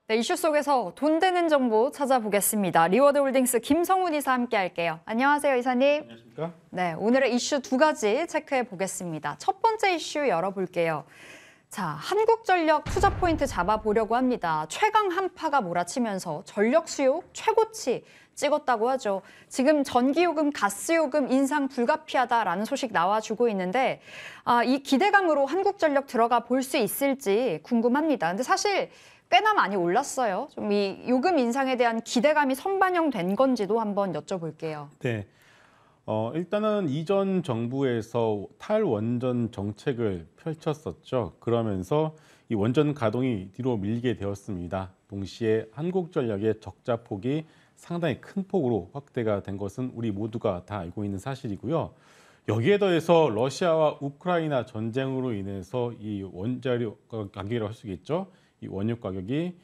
네, 이슈 속에서 돈 되는 정보 찾아보겠습니다. 리워드홀딩스 김성훈 이사 함께 할게요. 안녕하세요, 이사님. 안녕하십니까? 네, 오늘의 이슈 두 가지 체크해 보겠습니다. 첫 번째 이슈 열어볼게요. 자, 한국전력 투자 포인트 잡아보려고 합니다. 최강 한파가 몰아치면서 전력 수요 최고치 찍었다고 하죠. 지금 전기요금, 가스요금 인상 불가피하다라는 소식 나와주고 있는데 이 기대감으로 한국전력 들어가 볼 수 있을지 궁금합니다. 근데 사실 꽤나 많이 올랐어요. 좀 이 요금 인상에 대한 기대감이 선반영된 건지도 한번 여쭤볼게요. 네. 일단은 이전 정부에서 탈원전 정책을 펼쳤었죠. 그러면서 이 원전 가동이 뒤로 밀리게 되었습니다. 동시에 한국전력의 적자 폭이 상당히 큰 폭으로 확대가 된 것은 우리 모두가 다 알고 있는 사실이고요. 여기에 더해서 러시아와 우크라이나 전쟁으로 인해서 이 원자료 가격이라고 할 수 있겠죠. 이 원유 가격이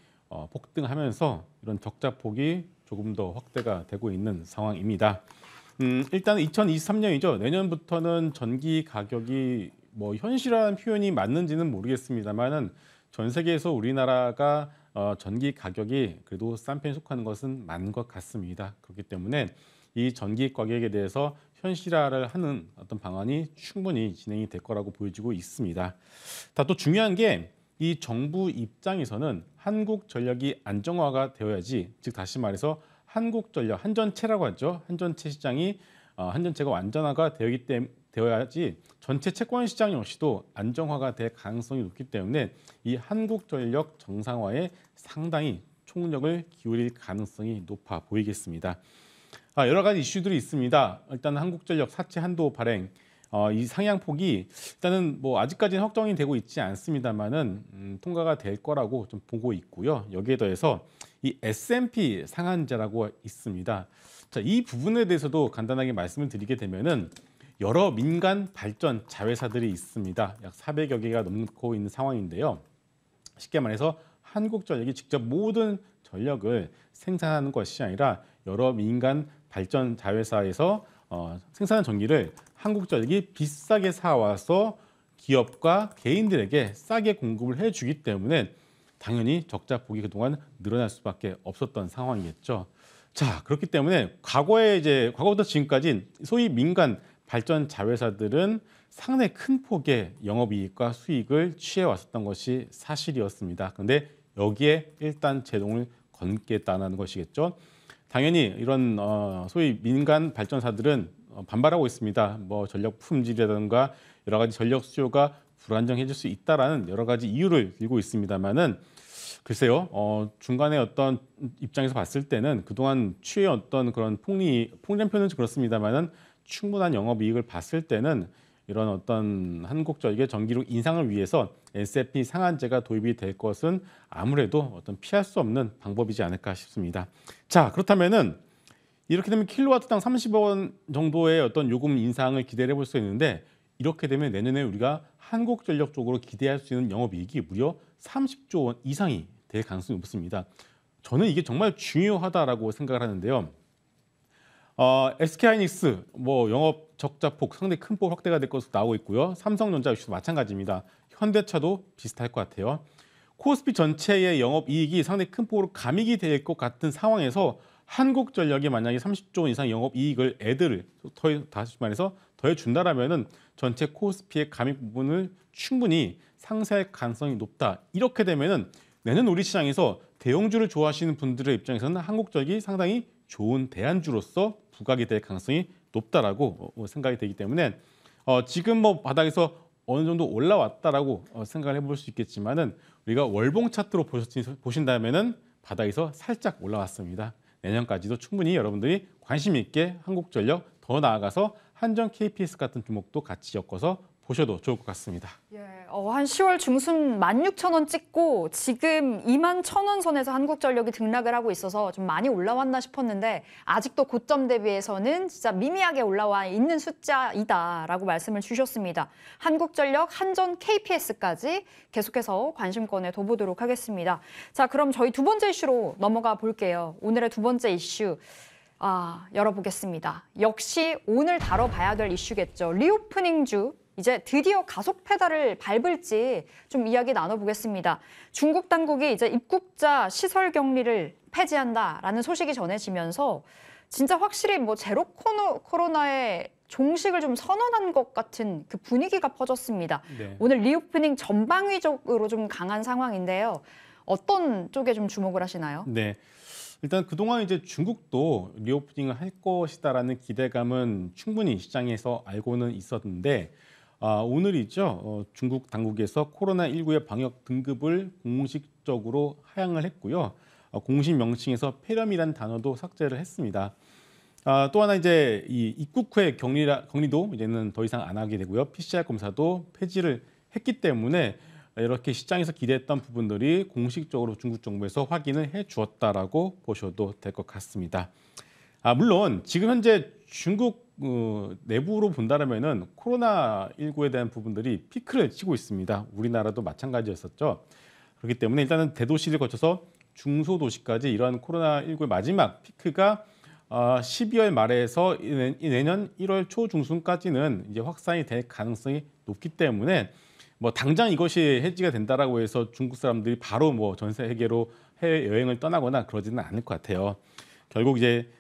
폭등하면서 이런 적자 폭이 조금 더 확대가 되고 있는 상황입니다. 일단 2023년이죠. 내년부터는 전기 가격이 뭐 현실화하는 표현이 맞는지는 모르겠습니다만은 전 세계에서 우리나라가 전기 가격이 그래도 싼 편에 속하는 것은 맞는 것 같습니다. 그렇기 때문에 이 전기 가격에 대해서 현실화를 하는 어떤 방안이 충분히 진행이 될 거라고 보여지고 있습니다. 다 또 중요한 게 이 정부 입장에서는 한국전력이 안정화가 되어야지, 즉 다시 말해서 한국전력, 한전채라고 하죠. 한전채 시장이 한전채가 완전화가 되어야지 전체 채권 시장 역시도 안정화가 될 가능성이 높기 때문에 이 한국전력 정상화에 상당히 총력을 기울일 가능성이 높아 보이겠습니다. 여러 가지 이슈들이 있습니다. 일단 한국전력 사채 한도 발행, 이 상향폭이 일단은 뭐 아직까지는 확정이 되고 있지 않습니다만은 통과가 될 거라고 좀 보고 있고요. 여기에 더해서 이 S&P 상한제라고 있습니다. 자, 이 부분에 대해서도 간단하게 말씀을 드리게 되면은 여러 민간 발전 자회사들이 있습니다. 약 400여 개가 넘고 있는 상황인데요. 쉽게 말해서 한국전력이 직접 모든 전력을 생산하는 것이 아니라 여러 민간 발전 자회사에서 생산한 전기를 한국전력이 비싸게 사와서 기업과 개인들에게 싸게 공급을 해주기 때문에 당연히 적자 폭이 그동안 늘어날 수밖에 없었던 상황이겠죠. 자, 그렇기 때문에 과거부터 지금까지 소위 민간 발전 자회사들은 상당히 큰 폭의 영업이익과 수익을 취해왔었던 것이 사실이었습니다. 그런데 여기에 일단 제동을 걸겠다는 것이겠죠. 당연히 이런 소위 민간 발전사들은 반발하고 있습니다. 뭐 전력 품질이라든가 여러 가지 전력 수요가 불안정해질 수 있다라는 여러 가지 이유를 들고 있습니다만은 글쎄요, 중간에 어떤 입장에서 봤을 때는 그동안 취해왔던 그런 폭리표는 그렇습니다만은 충분한 영업이익을 봤을 때는 이런 어떤 한국전력의 전기료 인상을 위해서 S&P 상한제가 도입이 될 것은 아무래도 어떤 피할 수 없는 방법이지 않을까 싶습니다. 자, 그렇다면은 이렇게 되면 킬로와트당 30원 정도의 어떤 요금 인상을 기대해 볼 수 있는데 이렇게 되면 내년에 우리가 한국전력 쪽으로 기대할 수 있는 영업이익이 무려 30조 원 이상이 될 가능성이 높습니다. 저는 이게 정말 중요하다라고 생각을 하는데요. SK하이닉스 영업 적자폭 상당히 큰 폭 확대가 될 것으로 나오고 있고요. 삼성전자 역시도 마찬가지입니다. 현대차도 비슷할 것 같아요. 코스피 전체의 영업이익이 상당히 큰 폭으로 감익이 될 것 같은 상황에서 한국전력이 만약에 30조 원 이상 영업이익을 다시 말해서 더해준다라면은 전체 코스피의 감익 부분을 충분히 상쇄할 가능성이 높다. 이렇게 되면은 내년 우리 시장에서 대형주를 좋아하시는 분들의 입장에서는 한국전력이 상당히 좋은 대안주로서 부각이 될 가능성이 높다라고 생각이 되기 때문에 지금 바닥에서 어느 정도 올라왔다라고 생각을 해볼 수 있겠지만은 우리가 월봉 차트로 보신다면은 바닥에서 살짝 올라왔습니다. 내년까지도 충분히 여러분들이 관심 있게 한국전력 더 나아가서 한전 KPS 같은 종목도 같이 엮어서 보셔도 좋을 것 같습니다. 예, 한 10월 중순 16,000원 찍고 지금 21,000원 선에서 한국전력이 등락을 하고 있어서 좀 많이 올라왔나 싶었는데 아직도 고점 대비해서는 진짜 미미하게 올라와 있는 숫자이다라고 말씀을 주셨습니다. 한국전력, 한전, KPS까지 계속해서 관심권에 둬보도록 하겠습니다. 자, 그럼 저희 두 번째 이슈로 넘어가 볼게요. 오늘의 두 번째 이슈. 열어보겠습니다. 역시 오늘 다뤄봐야 될 이슈겠죠. 리오프닝주 이제 드디어 가속 페달을 밟을지 좀 이야기 나눠보겠습니다. 중국 당국이 이제 입국자 시설 격리를 폐지한다라는 소식이 전해지면서 진짜 확실히 뭐 제로 코로나의 종식을 좀 선언한 것 같은 그 분위기가 퍼졌습니다. 네. 오늘 리오프닝 전방위적으로 좀 강한 상황인데요. 어떤 쪽에 좀 주목을 하시나요? 네. 일단 그동안 이제 중국도 리오프닝을 할 것이다라는 기대감은 충분히 시장에서 알고는 있었는데 오늘이죠. 중국 당국에서 코로나19의 방역 등급을 공식적으로 하향을 했고요. 공식 명칭에서 폐렴이라는 단어도 삭제를 했습니다. 또 하나 이제 이 입국 후에 격리도 이제는 더 이상 안 하게 되고요. PCR 검사도 폐지를 했기 때문에 이렇게 시장에서 기대했던 부분들이 공식적으로 중국 정부에서 확인을 해 주었다라고 보셔도 될 것 같습니다. 물론 지금 현재 중국 내부로 본다면은 코로나19에 대한 부분들이 피크를 치고 있습니다. 우리나라도 마찬가지였었죠. 그렇기 때문에 일단은 대도시를 거쳐서 중소도시까지 이러한 코로나19의 마지막 피크가 12월 말에서 내년 1월 초 중순까지는 이제 확산이 될 가능성이 높기 때문에 뭐 당장 이것이 해지가 된다라고 해서 중국 사람들이 바로 뭐 전 세계로 해외 여행을 떠나거나 그러지는 않을 것 같아요. 결국 이제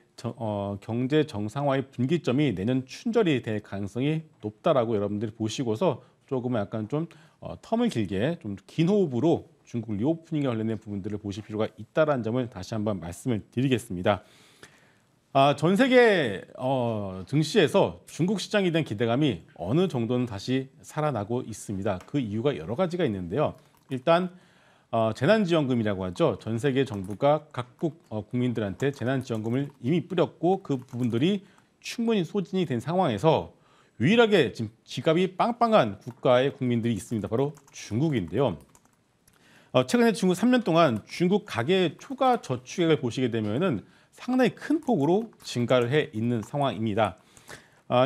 경제 정상화의 분기점이 내년 춘절이 될 가능성이 높다라고 여러분들이 보시고서 조금은 약간 좀 텀을 길게 좀 긴 호흡으로 중국 리오프닝에 관련된 부분들을 보실 필요가 있다라는 점을 다시 한번 말씀을 드리겠습니다. 전 세계 증시에서 중국 시장에 대한 기대감이 어느 정도는 다시 살아나고 있습니다. 그 이유가 여러 가지가 있는데요. 일단 재난지원금이라고 하죠. 전 세계 정부가 각국 국민들한테 재난지원금을 이미 뿌렸고 그 부분들이 충분히 소진이 된 상황에서 유일하게 지금 지갑이 빵빵한 국가의 국민들이 있습니다. 바로 중국인데요. 최근에 중국 3년 동안 중국 가계 초과 저축액을 보시게 되면은 상당히 큰 폭으로 증가를 해 있는 상황입니다.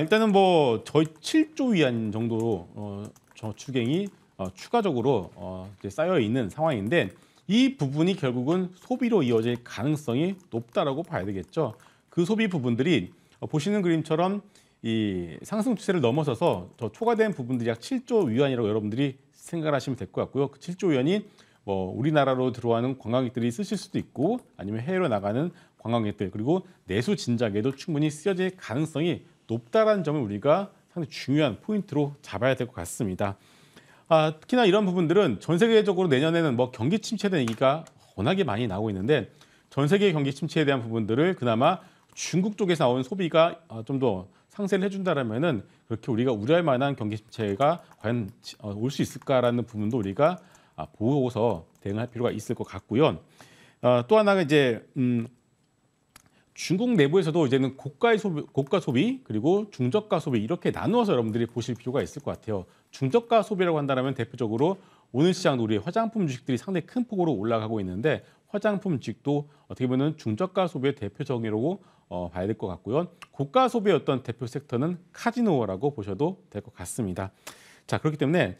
일단은 뭐 저희 7조 위안 정도로 저축액이 추가적으로 이제 쌓여 있는 상황인데 이 부분이 결국은 소비로 이어질 가능성이 높다라고 봐야 되겠죠. 그 소비 부분들이 보시는 그림처럼 이 상승 추세를 넘어서서 저 초과된 부분들이 약 7조 위안이라고 여러분들이 생각하시면 될 것 같고요. 그 7조 위안이 뭐 우리나라로 들어와는 관광객들이 쓰실 수도 있고 아니면 해외로 나가는 관광객들 그리고 내수 진작에도 충분히 쓰여질 가능성이 높다라는 점을 우리가 상당히 중요한 포인트로 잡아야 될 것 같습니다. 특히나 이런 부분들은 전 세계적으로 내년에는 뭐 경기 침체에 대한 얘기가 워낙에 많이 나오고 있는데 전 세계 경기 침체에 대한 부분들을 그나마 중국 쪽에서 나오는 소비가 좀 더 상쇄를 해준다라면은 그렇게 우리가 우려할 만한 경기 침체가 과연 올 수 있을까라는 부분도 우리가 보고서 대응할 필요가 있을 것 같고요. 또 하나가 이제 중국 내부에서도 이제는 고가 소비 그리고 중저가 소비 이렇게 나누어서 여러분들이 보실 필요가 있을 것 같아요. 중저가 소비라고 한다면 대표적으로 오늘 시장도 우리 화장품 주식들이 상당히 큰 폭으로 올라가고 있는데 화장품 주식도 어떻게 보면 중저가 소비의 대표적이라고 봐야 될 것 같고요. 고가 소비의 어떤 대표 섹터는 카지노라고 보셔도 될 것 같습니다. 자, 그렇기 때문에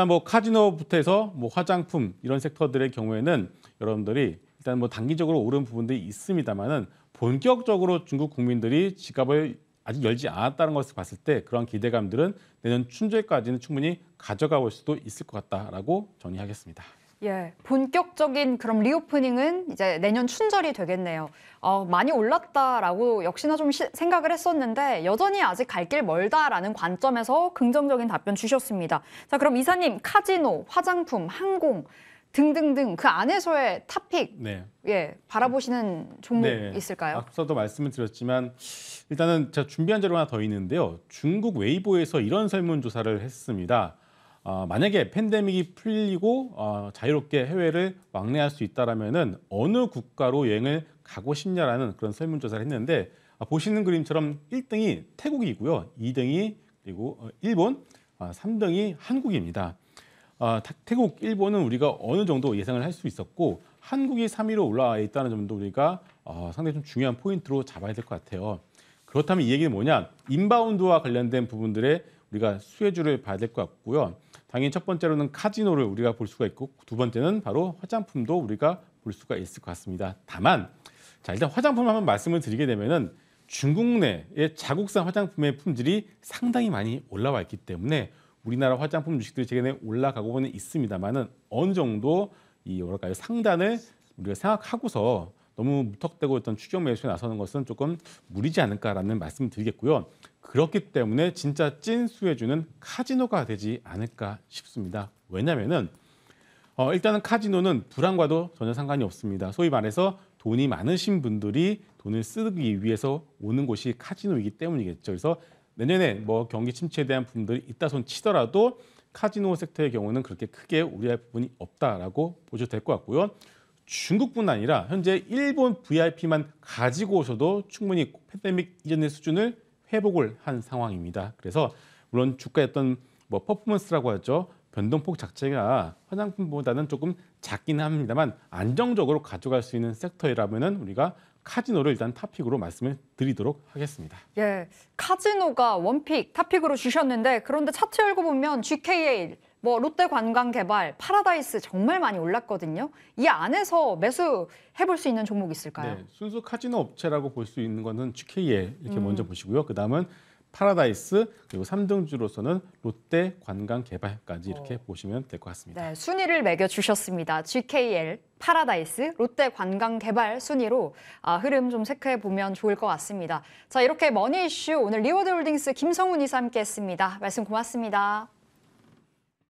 뭐 카지노부터 해서 뭐 화장품 이런 섹터들의 경우에는 여러분들이 일단 뭐 단기적으로 오른 부분들이 있습니다만은 본격적으로 중국 국민들이 지갑을 아직 열지 않았다는 것을 봤을 때 그런 기대감들은 내년 춘절까지는 충분히 가져가 볼 수도 있을 것 같다라고 정리하겠습니다. 예, 본격적인 그럼 리오프닝은 이제 내년 춘절이 되겠네요. 많이 올랐다라고 역시나 좀 생각을 했었는데 여전히 아직 갈 길 멀다라는 관점에서 긍정적인 답변 주셨습니다. 자, 그럼 이사님 카지노, 화장품, 항공 등등등 그 안에서의 탑픽 네. 예, 바라보시는 종목 있을까요? 앞서도 말씀을 드렸지만 일단은 제가 준비한 자료가 하나 더 있는데요. 중국 웨이보에서 이런 설문조사를 했습니다. 만약에 팬데믹이 풀리고 자유롭게 해외를 왕래할 수 있다라면은 어느 국가로 여행을 가고 싶냐라는 그런 설문조사를 했는데 보시는 그림처럼 1등이 태국이고요, 2등이 그리고 일본, 3등이 한국입니다. 태국, 일본은 우리가 어느 정도 예상을 할 수 있었고 한국이 3위로 올라와 있다는 점도 우리가 상당히 좀 중요한 포인트로 잡아야 될 것 같아요. 그렇다면 이 얘기는 뭐냐? 인바운드와 관련된 부분들에 우리가 수혜주를 봐야 될 것 같고요. 당연히 첫 번째로는 카지노를 우리가 볼 수가 있고 두 번째는 바로 화장품도 우리가 볼 수가 있을 것 같습니다. 다만 자, 일단 화장품 한번 말씀을 드리게 되면은 중국 내의 자국산 화장품의 품질이 상당히 많이 올라와 있기 때문에 우리나라 화장품 주식들이 최근에 올라가고는 있습니다만은 어느 정도 이 뭐랄까요 상단을 우리가 생각하고서 너무 무턱대고 어떤 추격 매수에 나서는 것은 조금 무리지 않을까라는 말씀을 드리겠고요. 그렇기 때문에 진짜 찐 수혜주는 카지노가 되지 않을까 싶습니다. 왜냐하면은 일단은 카지노는 불안과도 전혀 상관이 없습니다. 소위 말해서 돈이 많으신 분들이 돈을 쓰기 위해서 오는 곳이 카지노이기 때문이겠죠. 그래서 내년에 뭐 경기 침체에 대한 부분들이 있다 손 치더라도 카지노 섹터의 경우는 그렇게 크게 우려할 부분이 없다라고 보셔도 될 것 같고요. 중국뿐 아니라 현재 일본 VIP만 가지고 오셔도 충분히 팬데믹 이전의 수준을 회복을 한 상황입니다. 그래서 물론 주가의 어떤 뭐 퍼포먼스라고 하죠. 변동폭 자체가 화장품보다는 조금 작긴 합니다만 안정적으로 가져갈 수 있는 섹터이라면은 우리가 카지노를 일단 탑픽으로 말씀을 드리도록 하겠습니다. 예, 카지노가 원픽, 탑픽으로 주셨는데 그런데 차트 열고 보면 GKA, 뭐 롯데관광개발, 파라다이스 정말 많이 올랐거든요. 이 안에서 매수해볼 수 있는 종목 있을까요? 네, 순수 카지노 업체라고 볼 수 있는 거는 GKL 이렇게 먼저 보시고요. 그 다음은 파라다이스 그리고 3등주로서는 롯데관광개발까지 이렇게 보시면 될 것 같습니다. 네, 순위를 매겨주셨습니다. GKL, 파라다이스, 롯데관광개발 순위로 흐름 좀 체크해보면 좋을 것 같습니다. 자, 이렇게 머니 이슈 오늘 리워드홀딩스 김성훈 이사 함께했습니다. 말씀 고맙습니다.